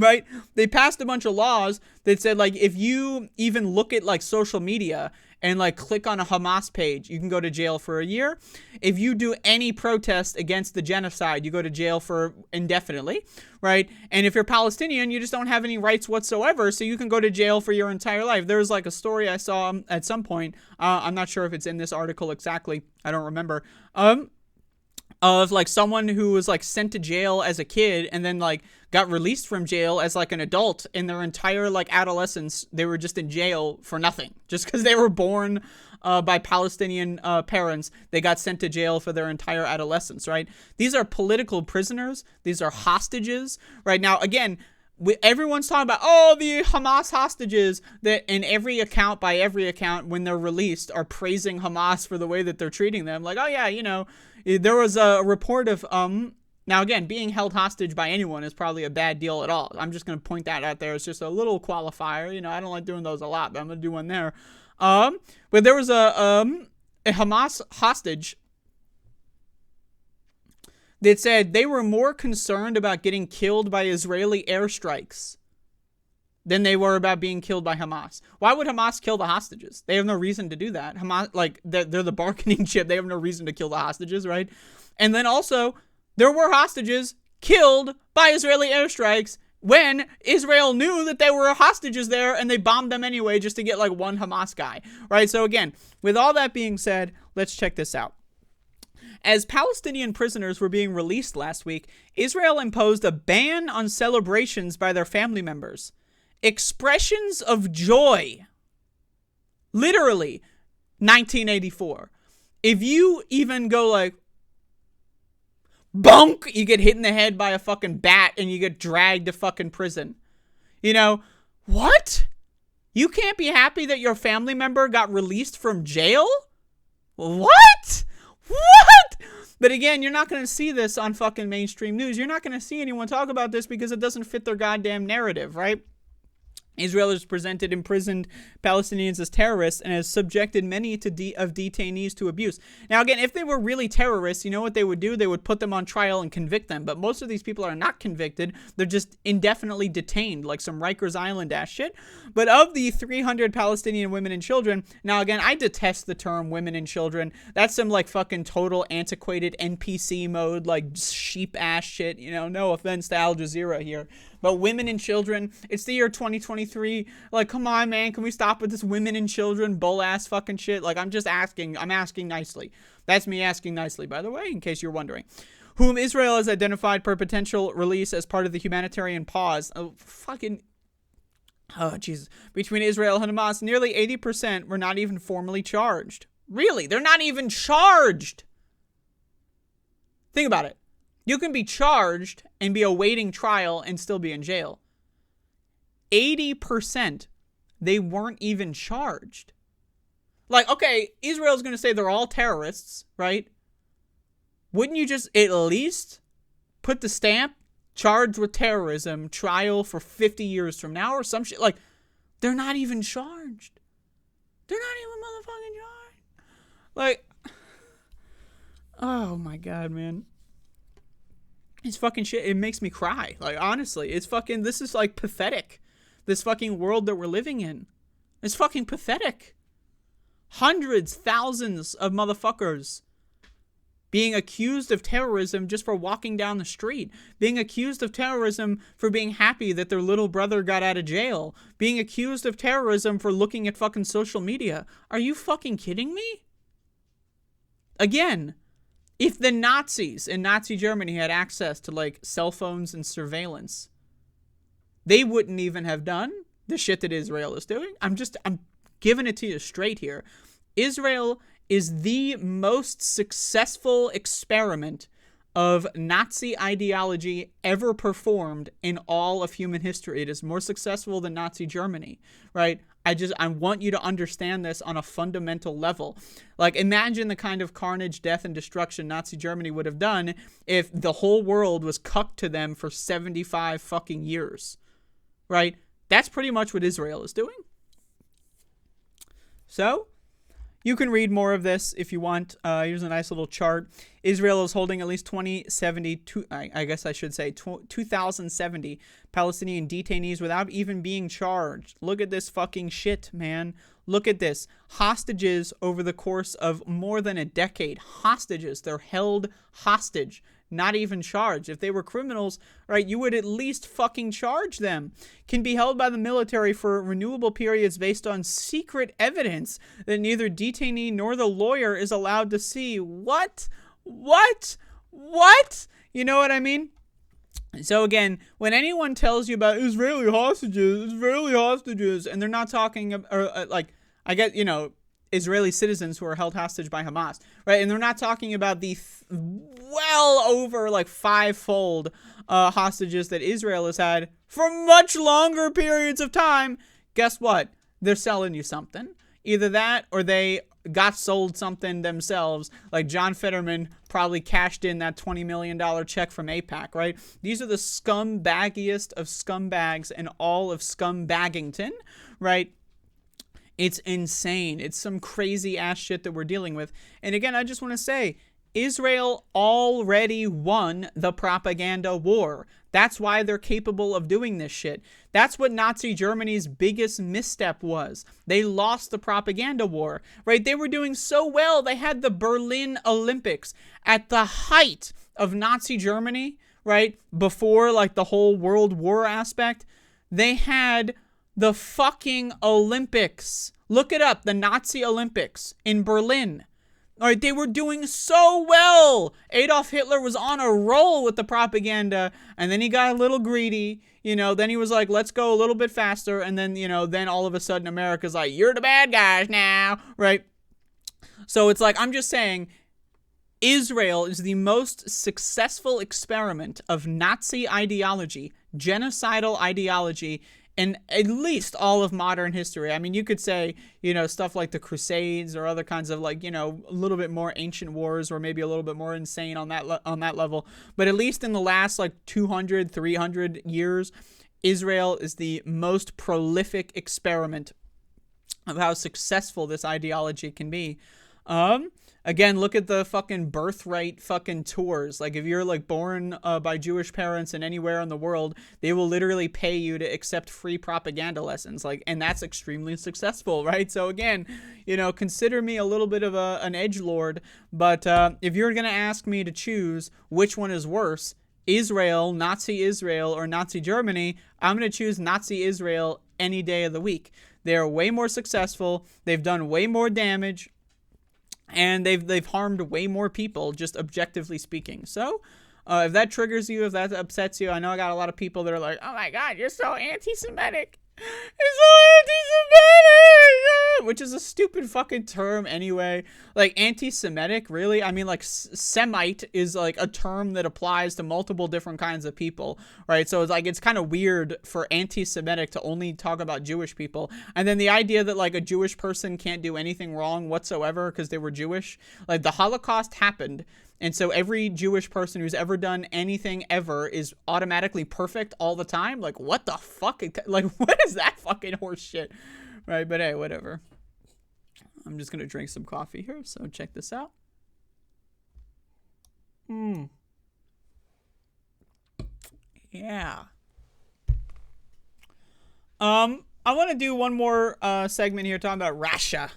Right? They passed a bunch of laws that said, like, if you even look at, like, social media and, like, click on a Hamas page, you can go to jail for a year. If you do any protest against the genocide, you go to jail for indefinitely, right? And if you're Palestinian, you just don't have any rights whatsoever, so you can go to jail for your entire life. There was, like, a story I saw at some point. I'm not sure if it's in this article exactly. I don't remember. Of like someone who was like sent to jail as a kid and then like got released from jail as like an adult. In their entire like adolescence, they were just in jail for nothing, just because they were born by Palestinian parents. They got sent to jail for their entire adolescence, right? These are political prisoners. These are hostages. Right now, again, everyone's talking about, oh, the Hamas hostages, that in every account, by every account, when they're released, are praising Hamas for the way that they're treating them. Like, oh yeah, there was a report of, now again, being held hostage by anyone is probably a bad deal at all. I'm just going to point that out there. It's just a little qualifier. I don't like doing those a lot, but I'm going to do one there. But there was a Hamas hostage that said they were more concerned about getting killed by Israeli airstrikes than they were about being killed by Hamas. Why would Hamas kill the hostages? They have no reason to do that. Hamas, like, they're the bargaining chip. They have no reason to kill the hostages, right? And then also, there were hostages killed by Israeli airstrikes when Israel knew that there were hostages there and they bombed them anyway just to get, like, one Hamas guy, right? So again, with all that being said, let's check this out. As Palestinian prisoners were being released last week, Israel imposed a ban on celebrations by their family members. Expressions of joy. Literally, 1984. If you even go like, bonk, you get hit in the head by a fucking bat and you get dragged to fucking prison. What? You can't be happy that your family member got released from jail? What? But again, you're not going to see this on fucking mainstream news. You're not going to see anyone talk about this because it doesn't fit their goddamn narrative, right? Israel has presented imprisoned Palestinians as terrorists and has subjected many of detainees to abuse. Now, again, if they were really terrorists, you know what they would do? They would put them on trial and convict them. But most of these people are not convicted. They're just indefinitely detained, like some Rikers Island ass shit. But of the 300 Palestinian women and children, now, again, I detest the term women and children. That's some, like, fucking total antiquated NPC mode, like, sheep ass shit. You know, no offense to Al Jazeera here. But women and children, it's the year 2023. Like, come on, man. Can we stop with this women and children bull-ass fucking shit? Like, I'm asking nicely. That's me asking nicely, by the way, in case you're wondering. Whom Israel has identified for potential release as part of the humanitarian pause. Oh, Jesus. Between Israel and Hamas, nearly 80% were not even formally charged. Really? They're not even charged! Think about it. You can be charged and be awaiting trial and still be in jail. 80%, they weren't even charged. Like, okay, Israel's going to say they're all terrorists, right? Wouldn't you just at least put the stamp, charged with terrorism, trial for 50 years from now or some shit? Like, they're not even charged. They're not even motherfucking charged. Like, oh my God, man. It's fucking shit. It makes me cry. Like, honestly, it's fucking, this is like pathetic. This fucking world that we're living in. It's fucking pathetic. Hundreds, thousands of motherfuckers being accused of terrorism just for walking down the street. Being accused of terrorism for being happy that their little brother got out of jail. Being accused of terrorism for looking at fucking social media. Are you fucking kidding me? Again, if the Nazis in Nazi Germany had access to, like, cell phones and surveillance, they wouldn't even have done the shit that Israel is doing. I'm giving it to you straight here. Israel is the most successful experiment of Nazi ideology ever performed in all of human history. It is more successful than Nazi Germany, right? I want you to understand this on a fundamental level. Like, imagine the kind of carnage, death, and destruction Nazi Germany would have done if the whole world was cucked to them for 75 fucking years, right? That's pretty much what Israel is doing. So, you can read more of this if you want. Here's a nice little chart. Israel is holding at least 2,070 Palestinian detainees without even being charged. Look at this fucking shit, man. Look at this. Hostages over the course of more than a decade. Hostages. They're held hostage. Not even charged. If they were criminals, right, you would at least fucking charge them. Can be held by the military for renewable periods based on secret evidence that neither detainee nor the lawyer is allowed to see. What? You know what I mean? So again, when anyone tells you about Israeli hostages, and they're not talking about, like, I get, you know, Israeli citizens who are held hostage by Hamas, right? And they're not talking about the well over, like, 5-fold hostages that Israel has had for much longer periods of time. Guess what? They're selling you something. Either that or they got sold something themselves, like John Fetterman probably cashed in that $20 million check from AIPAC, right? These are the scumbaggiest of scumbags in all of scumbaggington, right? It's insane. It's some crazy ass shit that we're dealing with. And again, I just want to say, Israel already won the propaganda war. That's why they're capable of doing this shit. That's what Nazi Germany's biggest misstep was. They lost the propaganda war, right? They were doing so well. They had the Berlin Olympics at the height of Nazi Germany, right? Before, like, the whole World War aspect. They had the fucking Olympics. Look it up. The Nazi Olympics in Berlin. All right, they were doing so well. Adolf Hitler was on a roll with the propaganda, and then he got a little greedy, you know, then he was like, let's go a little bit faster, and then, you know, then all of a sudden America's like, you're the bad guys now, right? So it's like, I'm just saying, Israel is the most successful experiment of Nazi ideology, genocidal ideology, in at least all of modern history. I mean, you could say, you know, stuff like the Crusades or other kinds of, like, you know, a little bit more ancient wars or maybe a little bit more insane on that level. But at least in the last, like, 200, 300 years, Israel is the most prolific experiment of how successful this ideology can be. Again, look at the fucking birthright fucking tours. Like, if you're like born by Jewish parents and anywhere in the world, they will literally pay you to accept free propaganda lessons. Like, and that's extremely successful, right? So again, consider me a little bit of an edgelord, but if you're gonna ask me to choose which one is worse, Israel, Nazi Israel, or Nazi Germany, I'm gonna choose Nazi Israel any day of the week. They're way more successful. They've done way more damage. And they've harmed way more people, just objectively speaking. So, if that triggers you, if that upsets you, I know I got a lot of people that are like, oh my God, you're so anti-Semitic. You're so anti-Semitic! Which is a stupid fucking term anyway. Like, anti-Semitic, really? I mean, like, Semite is like a term that applies to multiple different kinds of people, right? So it's like, it's kind of weird for anti-Semitic to only talk about Jewish people. And then the idea that like a Jewish person can't do anything wrong whatsoever because they were Jewish. Like, the Holocaust happened. And so every Jewish person who's ever done anything ever is automatically perfect all the time. Like, what the fuck? Like, what is that fucking horse shit? Right, but hey, whatever. I'm just going to drink some coffee here, so check this out. Yeah. I want to do one more segment here talking about Russia.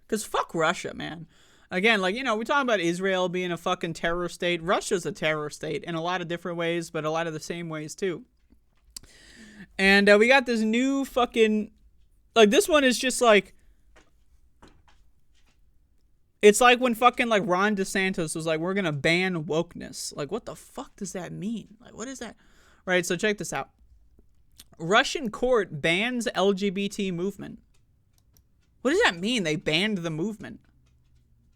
Because fuck Russia, man. Again, like, we talk about Israel being a fucking terror state. Russia's a terror state in a lot of different ways, but a lot of the same ways, too. And we got this new fucking... Like, this one is just like... It's like when fucking, like, Ron DeSantis was like, we're gonna ban wokeness. Like, what the fuck does that mean? Like, what is that? Right, so check this out. Russian court bans LGBT movement. What does that mean, they banned the movement?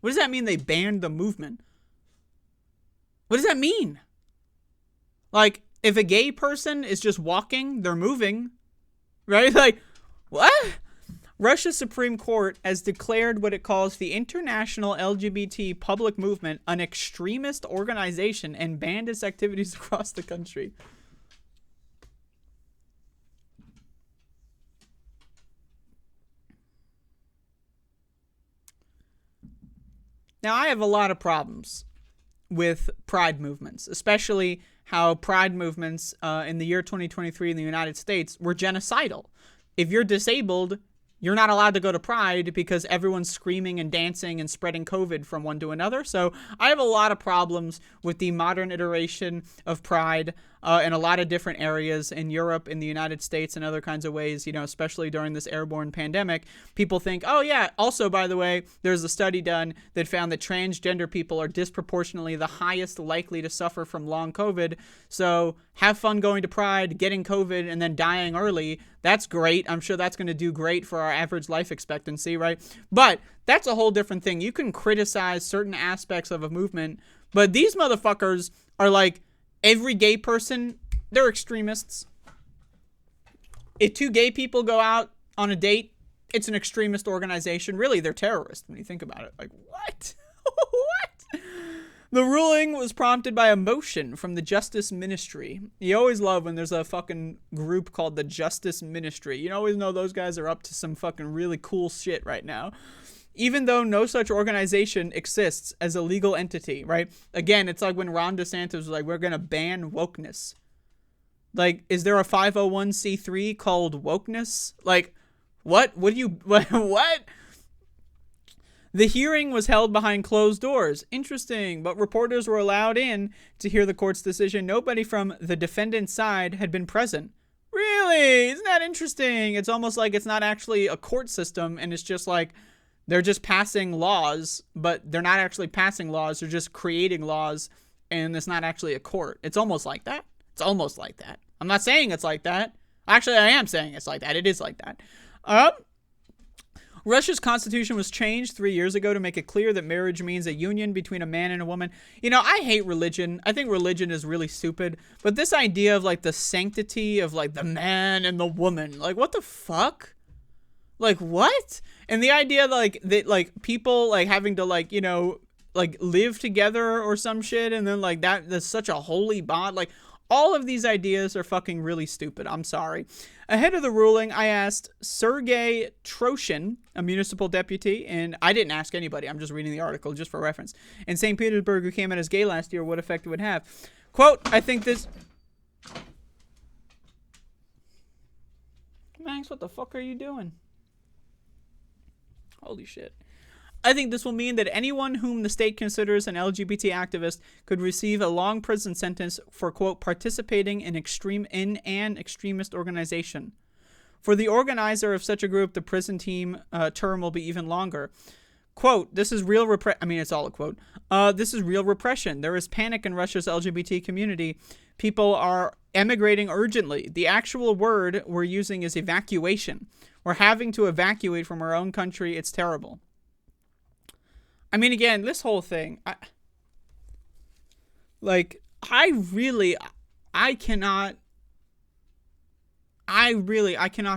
What does that mean, they banned the movement? What does that mean? Like, if a gay person is just walking, they're moving, right? Like, what? Russia's Supreme Court has declared what it calls the International LGBT Public Movement an extremist organization and banned its activities across the country. Now, I have a lot of problems with pride movements, especially how pride movements in the year 2023 in the United States were genocidal. If you're disabled, you're not allowed to go to Pride because everyone's screaming and dancing and spreading COVID from one to another. So I have a lot of problems with the modern iteration of Pride in a lot of different areas in Europe, in the United States, and other kinds of ways, especially during this airborne pandemic. People think, oh yeah, also, by the way, there's a study done that found that transgender people are disproportionately the highest likely to suffer from long COVID. So have fun going to Pride, getting COVID, and then dying early. That's great. I'm sure that's going to do great for our average life expectancy, right? But that's a whole different thing. You can criticize certain aspects of a movement, but these motherfuckers are like, every gay person, they're extremists. If two gay people go out on a date, it's an extremist organization. Really, they're terrorists when you think about it. Like, what? What? The ruling was prompted by a motion from the Justice Ministry. You always love when there's a fucking group called the Justice Ministry. You always know those guys are up to some fucking really cool shit right now. Even though no such organization exists as a legal entity, right? Again, it's like when Ron DeSantis was like, we're going to ban wokeness. Like, is there a 501c3 called wokeness? Like, what? What? The hearing was held behind closed doors. Interesting, but reporters were allowed in to hear the court's decision. Nobody from the defendant's side had been present. Really? Isn't that interesting? It's almost like it's not actually a court system, and it's just like, they're just passing laws, but they're not actually passing laws. They're just creating laws, and it's not actually a court. It's almost like that. It's almost like that. I'm not saying it's like that. Actually, I am saying it's like that. It is like that. Russia's constitution was changed 3 years ago to make it clear that marriage means a union between a man and a woman. I hate religion. I think religion is really stupid. But this idea of, like, the sanctity of, like, the man and the woman. Like, what the fuck? Like, what? And the idea, like, that, like, people, like, having to, like, like, live together or some shit, and then, like, that's such a holy bond. Like, All of these ideas are fucking really stupid. I'm sorry. Ahead of the ruling, I asked Sergei Troshin, a municipal deputy, and I didn't ask anybody. I'm just reading the article just for reference. In St. Petersburg, who came out as gay last year, what effect it would have. Quote, I think this... Max, what the fuck are you doing? Holy shit. I think this will mean that anyone whom the state considers an LGBT activist could receive a long prison sentence for, quote, participating in an extremist organization. For the organizer of such a group, the prison term will be even longer. Quote, this is real it's all a quote. This is real repression. There is panic in Russia's LGBT community. People are emigrating urgently. The actual word we're using is evacuation. We're having to evacuate from our own country. It's terrible. I mean, again, this whole thing, I cannot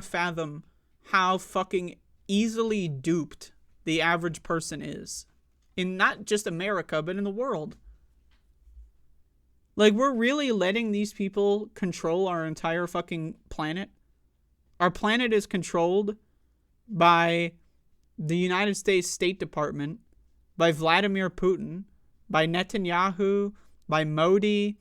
fathom how fucking easily duped the average person is. In not just America, but in the world. Like, we're really letting these people control our entire fucking planet? Our planet is controlled by the United States State Department, by Vladimir Putin, by Netanyahu, by Modi,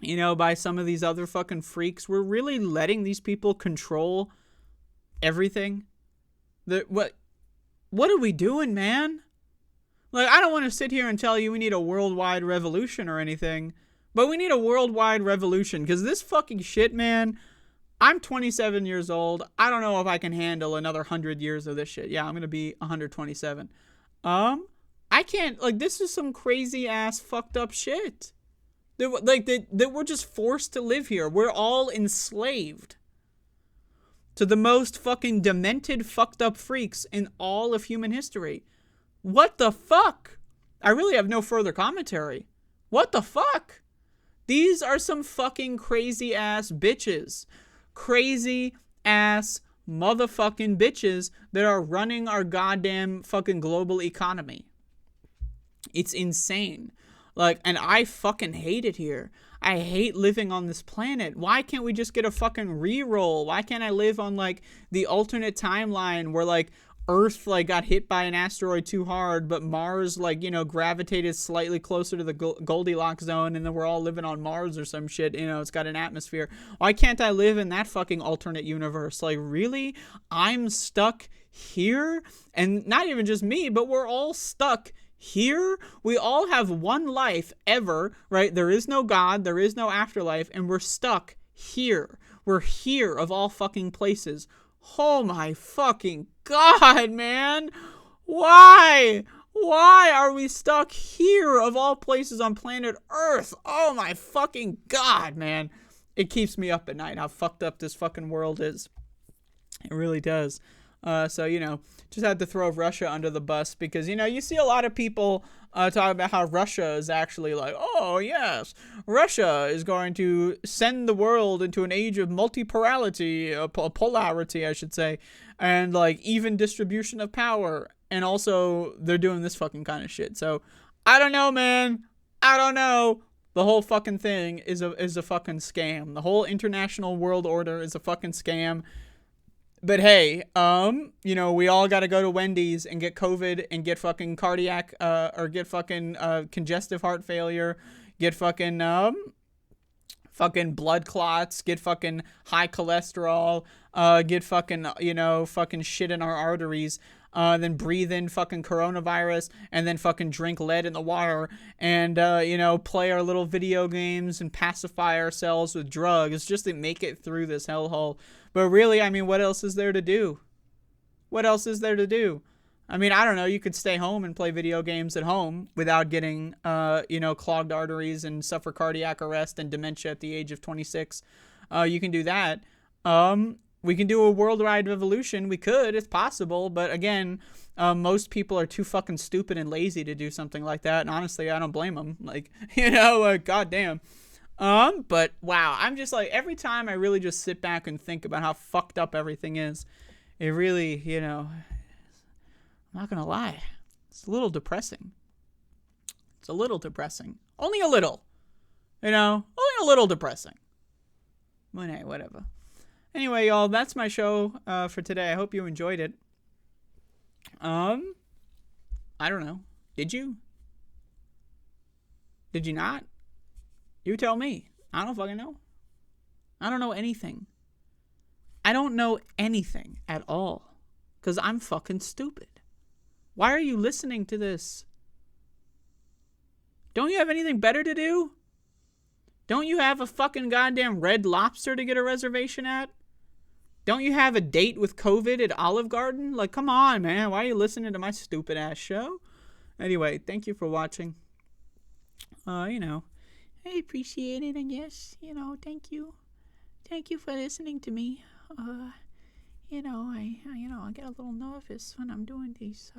by some of these other fucking freaks. We're really letting these people control everything. What are we doing, man? Like, I don't want to sit here and tell you we need a worldwide revolution or anything, but we need a worldwide revolution, because this fucking shit, man, I'm 27 years old. I don't know if I can handle another 100 years of this shit. Yeah, I'm going to be 127. I can't, this is some crazy ass fucked up shit. That we're just forced to live here. We're all enslaved to the most fucking demented, fucked up freaks in all of human history. What the fuck? I really have no further commentary. What the fuck? These are some fucking crazy ass bitches. Crazy ass motherfucking bitches that are running our goddamn fucking global economy. It's insane. And I fucking hate it here. I hate living on this planet. Why can't we just get a fucking reroll? Why can't I live on, the alternate timeline where, Earth, got hit by an asteroid too hard, but Mars, gravitated slightly closer to the Goldilocks zone, and then we're all living on Mars or some shit, it's got an atmosphere. Why can't I live in that fucking alternate universe? Really? I'm stuck here? And not even just me, but we're all stuck here. We all have one life ever, right? There is no God, there is no afterlife, and we're stuck here. We're here of all fucking places. Oh my fucking God, man. Why? Why are we stuck here of all places on planet Earth? Oh my fucking God, man. It keeps me up at night how fucked up this fucking world is. It really does. So, just had to throw Russia under the bus because, you see a lot of people talk about how Russia is actually oh, yes, Russia is going to send the world into an age of polarity, I should say, and, even distribution of power. And also, they're doing this fucking kind of shit. So, I don't know, man. I don't know. The whole fucking thing is a fucking scam. The whole international world order is a fucking scam. But hey, we all got to go to Wendy's and get COVID and get fucking cardiac, or get fucking, congestive heart failure, get fucking blood clots, get fucking high cholesterol, get fucking, fucking shit in our arteries, then breathe in fucking coronavirus, and then fucking drink lead in the water, and, play our little video games and pacify ourselves with drugs just to make it through this hellhole. But really, what else is there to do? What else is there to do? I don't know. You could stay home and play video games at home without getting, clogged arteries and suffer cardiac arrest and dementia at the age of 26. You can do that. We can do a worldwide revolution. We could. It's possible. But again, most people are too fucking stupid and lazy to do something like that. And honestly, I don't blame them. Goddamn. But wow, I'm just every time I really just sit back and think about how fucked up everything is, it really, I'm not gonna lie, it's a little depressing. It's a little depressing. Only a little, only a little depressing. But hey, whatever. Anyway, y'all, that's my show for today. I hope you enjoyed it. I don't know. Did you? Did you not? You tell me. I don't fucking know. I don't know anything. I don't know anything at all. Because I'm fucking stupid. Why are you listening to this? Don't you have anything better to do? Don't you have a fucking goddamn Red Lobster to get a reservation at? Don't you have a date with COVID at Olive Garden? Like, come on, man. Why are you listening to my stupid ass show? Anyway, thank you for watching. You know, I appreciate it, I guess. You know, thank you. Thank you for listening to me. You know, I get a little nervous when I'm doing these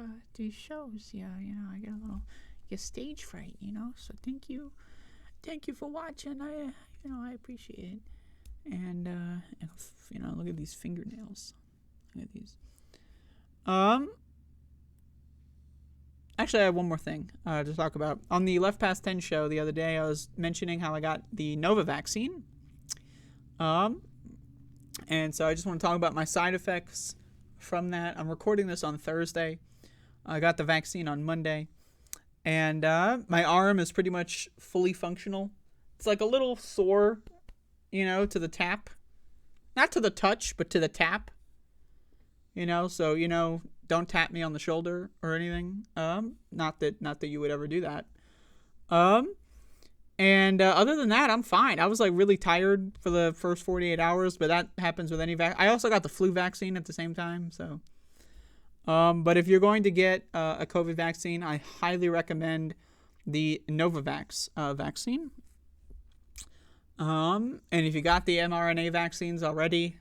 shows. Yeah, you know, I get stage fright, you know. So thank you for watching. I appreciate it. And you know, look at these fingernails. Look at these. Actually, I have one more thing to talk about. On the Left Past 10 show the other day, I was mentioning how I got the Nova vaccine. And so I just want to talk about my side effects from that. I'm recording this on Thursday. I got the vaccine on Monday. And my arm is pretty much fully functional. It's like a little sore, you know, to the tap. Not to the touch, but to the tap. You know, so, you know, don't tap me on the shoulder or anything. Not that you would ever do that. And other than that, I'm fine. I was like really tired for the first 48 hours, but that happens with any vaccine. I also got the flu vaccine at the same time, so. But if you're going to get a COVID vaccine, I highly recommend the Novavax vaccine. And if you got the mRNA vaccines already,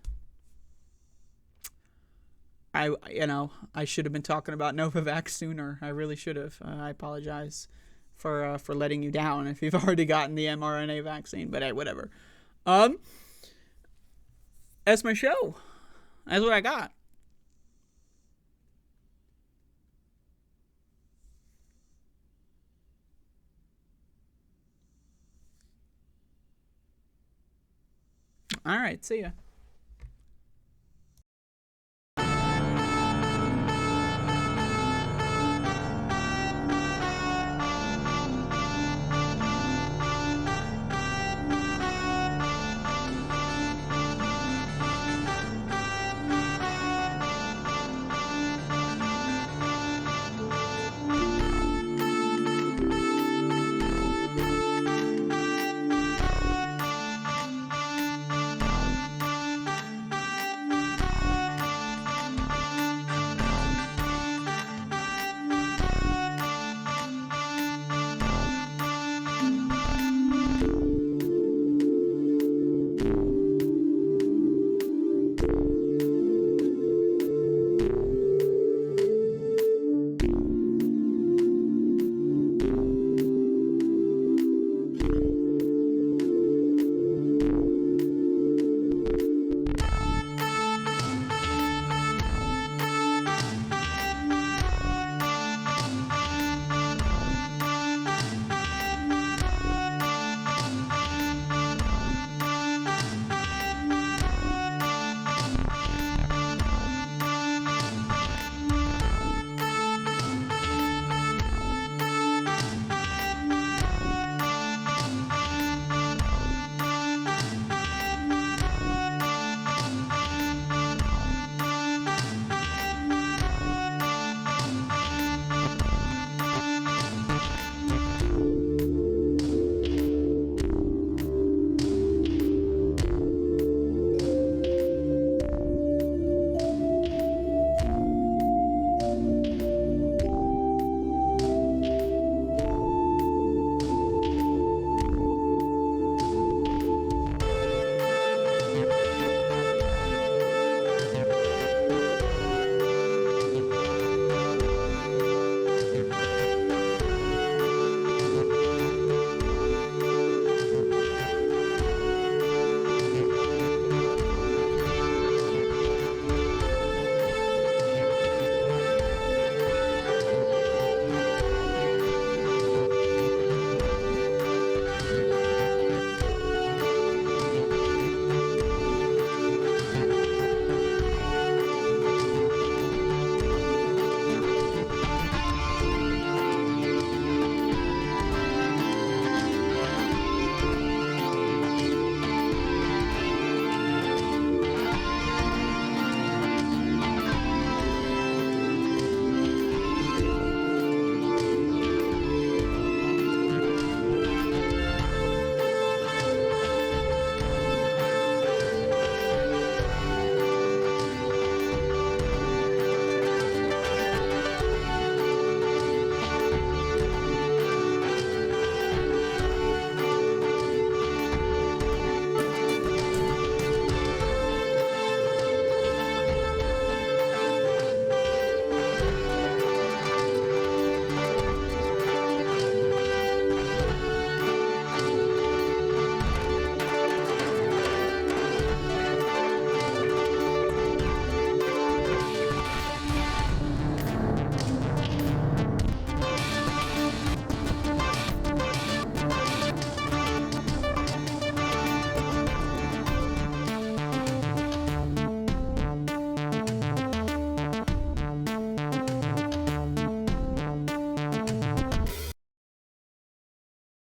I should have been talking about Novavax sooner. I really should have. I apologize for letting you down if you've already gotten the mRNA vaccine. But hey, whatever. That's my show. That's what I got. All right, see ya.